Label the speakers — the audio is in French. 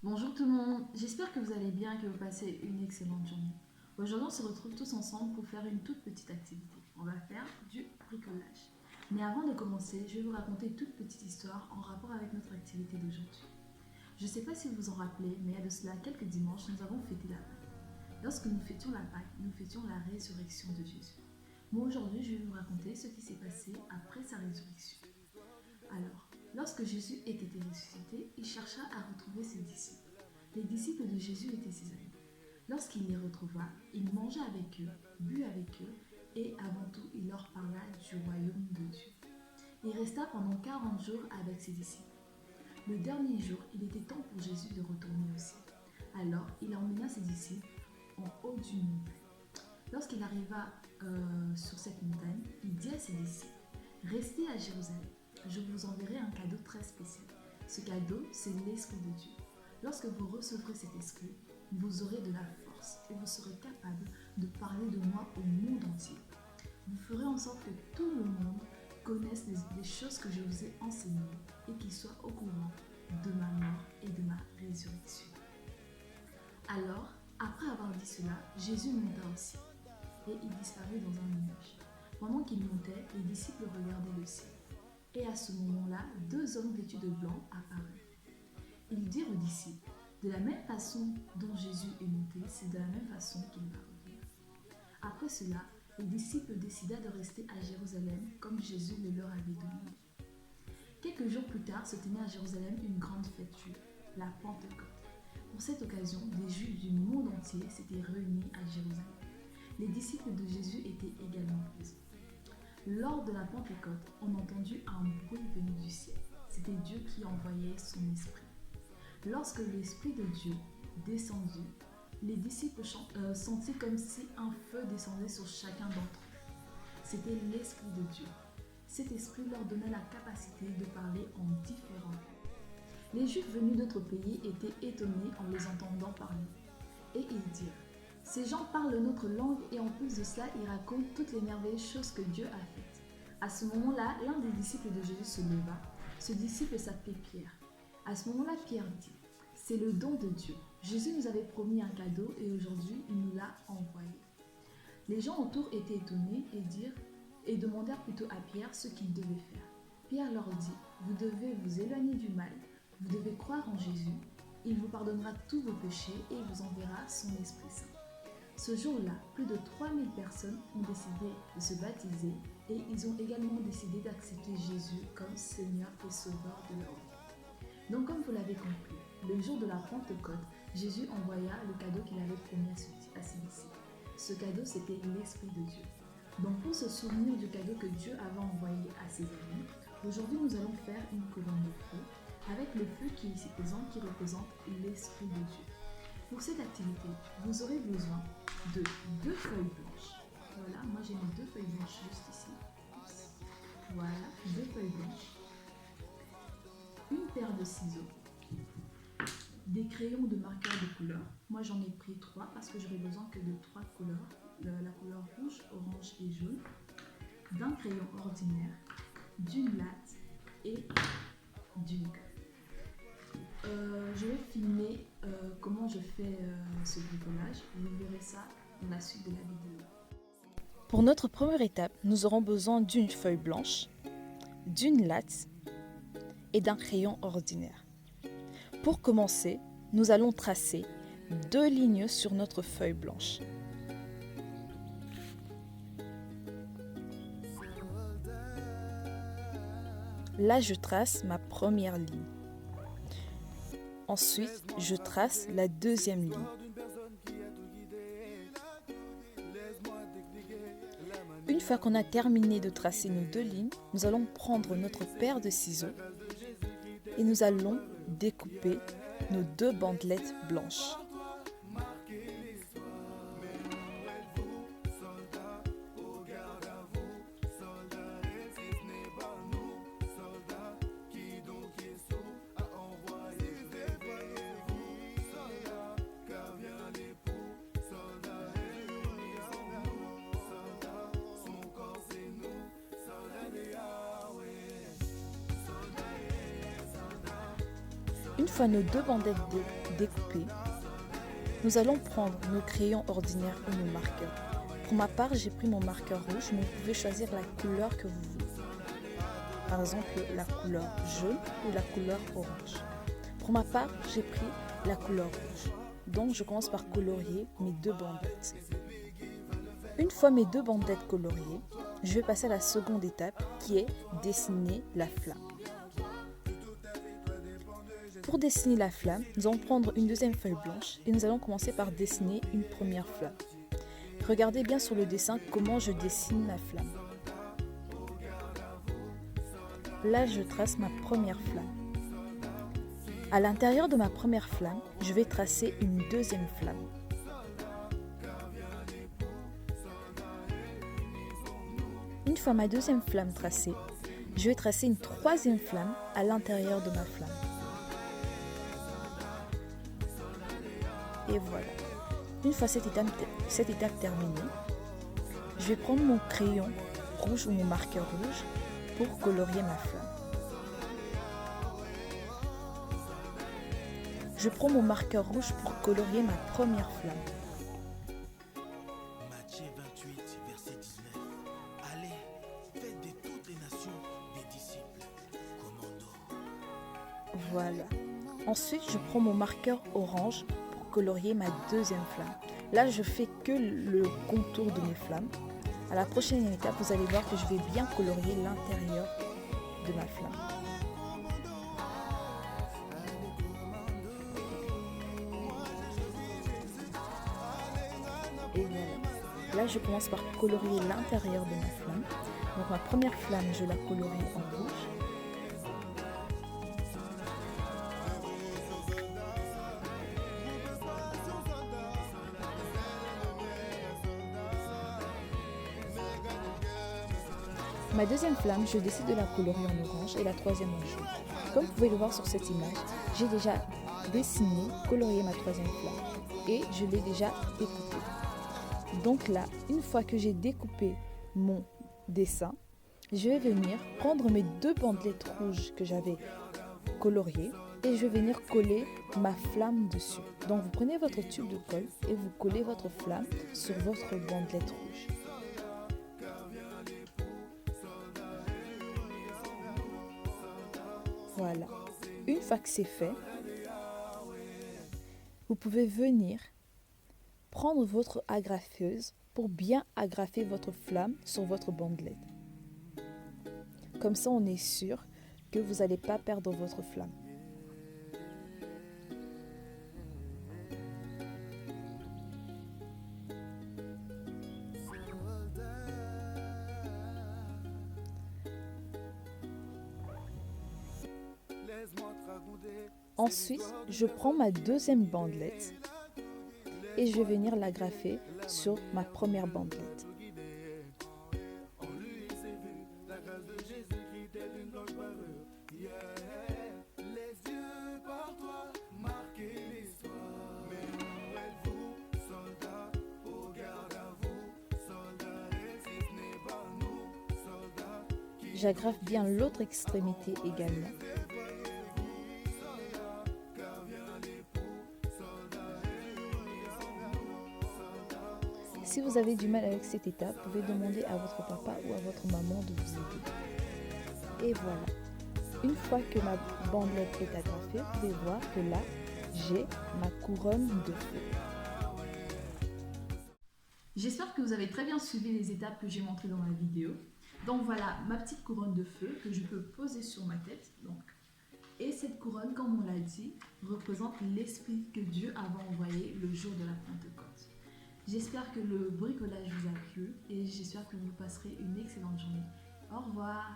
Speaker 1: Bonjour tout le monde, j'espère que vous allez bien et que vous passez une excellente journée. Aujourd'hui, on se retrouve tous ensemble pour faire une toute petite activité. On va faire du bricolage. Mais avant de commencer, je vais vous raconter une toute petite histoire en rapport avec notre activité d'aujourd'hui. Je ne sais pas si vous vous en rappelez, mais il y a de cela quelques dimanches, nous avons fêté la Pâque. Lorsque nous fêtions la Pâque, nous fêtions la résurrection de Jésus. Moi aujourd'hui, je vais vous raconter ce qui s'est passé après sa résurrection. Alors, lorsque Jésus était ressuscité, il chercha à retrouver ses disciples. Les disciples de Jésus étaient ses amis. Lorsqu'il les retrouva, il mangea avec eux, but avec eux, et avant tout, il leur parla du royaume de Dieu. Il resta pendant 40 jours avec ses disciples. Le dernier jour, il était temps pour Jésus de retourner au ciel. Alors, il emmena ses disciples en haut d'une montagne. Lorsqu'il arriva sur cette montagne, il dit à ses disciples, « Restez à Jérusalem, je vous enverrai un cadeau très spécial. Ce cadeau, c'est l'Esprit de Dieu. Lorsque vous recevrez cet esprit, vous aurez de la force et vous serez capable de parler de moi au monde entier. Vous ferez en sorte que tout le monde connaisse les choses que je vous ai enseignées et qu'il soit au courant de ma mort et de ma résurrection. » Alors, après avoir dit cela, Jésus monta au ciel et il disparut dans un nuage. Pendant qu'il montait, les disciples regardaient le ciel. Et à ce moment-là, deux hommes vêtus de blanc apparurent. Ils dirent aux disciples, « De la même façon dont Jésus est monté, c'est de la même façon qu'il va revenir. » Après cela, les disciples décidèrent de rester à Jérusalem comme Jésus le leur avait demandé. Quelques jours plus tard se tenait à Jérusalem une grande fête juive, la Pentecôte. Pour cette occasion, des Juifs du monde entier s'étaient réunis à Jérusalem. Les disciples de Jésus étaient également présents. Lors de la Pentecôte, on entendit un bruit venu du ciel. C'était Dieu qui envoyait son esprit. Lorsque l'Esprit de Dieu descendit, les disciples sentirent comme si un feu descendait sur chacun d'entre eux. C'était l'Esprit de Dieu. Cet esprit leur donnait la capacité de parler en différentes langues. Les Juifs venus d'autres pays étaient étonnés en les entendant parler. Et ils dirent, « Ces gens parlent notre langue et en plus de cela, ils racontent toutes les merveilleuses choses que Dieu a faites. » À ce moment-là, l'un des disciples de Jésus se leva. Ce disciple s'appelait Pierre. À ce moment-là, Pierre dit, « C'est le don de Dieu. Jésus nous avait promis un cadeau et aujourd'hui, il nous l'a envoyé. » Les gens autour étaient étonnés et demandèrent plutôt à Pierre ce qu'il devait faire. Pierre leur dit, « Vous devez vous éloigner du mal. Vous devez croire en Jésus. Il vous pardonnera tous vos péchés et il vous enverra son Esprit Saint. » Ce jour-là, plus de 3000 personnes ont décidé de se baptiser et ils ont également décidé d'accepter Jésus comme Seigneur et Sauveur de leur vie. Donc comme vous l'avez compris, le jour de la Pentecôte, Jésus envoya le cadeau qu'il avait promis à ses disciples. Ce cadeau, c'était l'Esprit de Dieu. Donc pour se souvenir du cadeau que Dieu avait envoyé à ses amis, aujourd'hui nous allons faire une colonne de feu avec le feu qui est ici présent, qui représente l'Esprit de Dieu. Pour cette activité, vous aurez besoin de 2 feuilles blanches. Voilà, moi j'ai mis 2 feuilles blanches juste ici. Voilà, 2 feuilles blanches. Une paire de ciseaux. Des crayons de marqueur de couleur. Moi j'en ai pris 3 parce que j'aurais besoin que de 3 couleurs. La couleur rouge, orange et jaune. D'un crayon ordinaire, d'une latte et d'une colle. Je vais filmer comment je fais ce bricolage. Vous verrez ça dans la suite de la vidéo.
Speaker 2: Pour notre première étape, nous aurons besoin d'une feuille blanche, d'une latte et d'un crayon ordinaire. Pour commencer, nous allons tracer 2 lignes sur notre feuille blanche. Là, je trace ma première ligne. Ensuite, je trace la deuxième ligne. Une fois qu'on a terminé de tracer nos 2 lignes, nous allons prendre notre paire de ciseaux et nous allons découper nos 2 bandelettes blanches. Une fois nos deux bandelettes découpées, nous allons prendre nos crayons ordinaires ou nos marqueurs. Pour ma part, j'ai pris mon marqueur rouge, mais vous pouvez choisir la couleur que vous voulez. Par exemple, la couleur jaune ou la couleur orange. Pour ma part, j'ai pris la couleur rouge. Donc, je commence par colorier mes deux bandelettes. Une fois mes deux bandelettes coloriées, je vais passer à la seconde étape qui est dessiner la flamme. Pour dessiner la flamme, nous allons prendre une deuxième feuille blanche et nous allons commencer par dessiner une première flamme. Regardez bien sur le dessin comment je dessine la flamme. Là, je trace ma première flamme. À l'intérieur de ma première flamme, je vais tracer une deuxième flamme. Une fois ma deuxième flamme tracée, je vais tracer une troisième flamme à l'intérieur de ma flamme. Et voilà. Une fois cette étape terminée, je vais prendre mon crayon rouge ou mon marqueur rouge pour colorier ma flamme. Je prends mon marqueur rouge pour colorier ma première flamme.
Speaker 3: Matthieu 28, verset 19. Allez, faites de toutes les nations des disciples. Commando.
Speaker 2: Voilà. Ensuite, je prends mon marqueur orange pour colorier ma deuxième flamme. Là, je fais que le contour de mes flammes. À la prochaine étape, vous allez voir que je vais bien colorier l'intérieur de ma flamme. Et voilà. Là, je commence par colorier l'intérieur de ma flamme. Donc, ma première flamme, je la colorie en rouge. Ma deuxième flamme, je décide de la colorier en orange et la troisième en jaune. Comme vous pouvez le voir sur cette image, j'ai déjà dessiné, colorié ma troisième flamme et je l'ai déjà découpée. Donc là, une fois que j'ai découpé mon dessin, je vais venir prendre mes deux bandelettes rouges que j'avais coloriées et je vais venir coller ma flamme dessus. Donc vous prenez votre tube de colle et vous collez votre flamme sur votre bandelette rouge. Voilà. Une fois que c'est fait, vous pouvez venir prendre votre agrafeuse pour bien agrafer votre flamme sur votre bandelette. Comme ça, on est sûr que vous n'allez pas perdre votre flamme. Ensuite, je prends ma deuxième bandelette et je vais venir l'agrafer sur ma première bandelette. J'agrafe bien l'autre extrémité également. Si vous avez du mal avec cette étape, vous pouvez demander à votre papa ou à votre maman de vous aider. Et voilà. Une fois que ma bandelette est agrafée, vous pouvez voir que là, j'ai ma couronne de feu.
Speaker 1: J'espère que vous avez très bien suivi les étapes que j'ai montrées dans la vidéo. Donc voilà ma petite couronne de feu que je peux poser sur ma tête. Et cette couronne, comme on l'a dit, représente l'esprit que Dieu avait envoyé le jour de la Pentecôte. J'espère que le bricolage vous a plu et j'espère que vous passerez une excellente journée. Au revoir.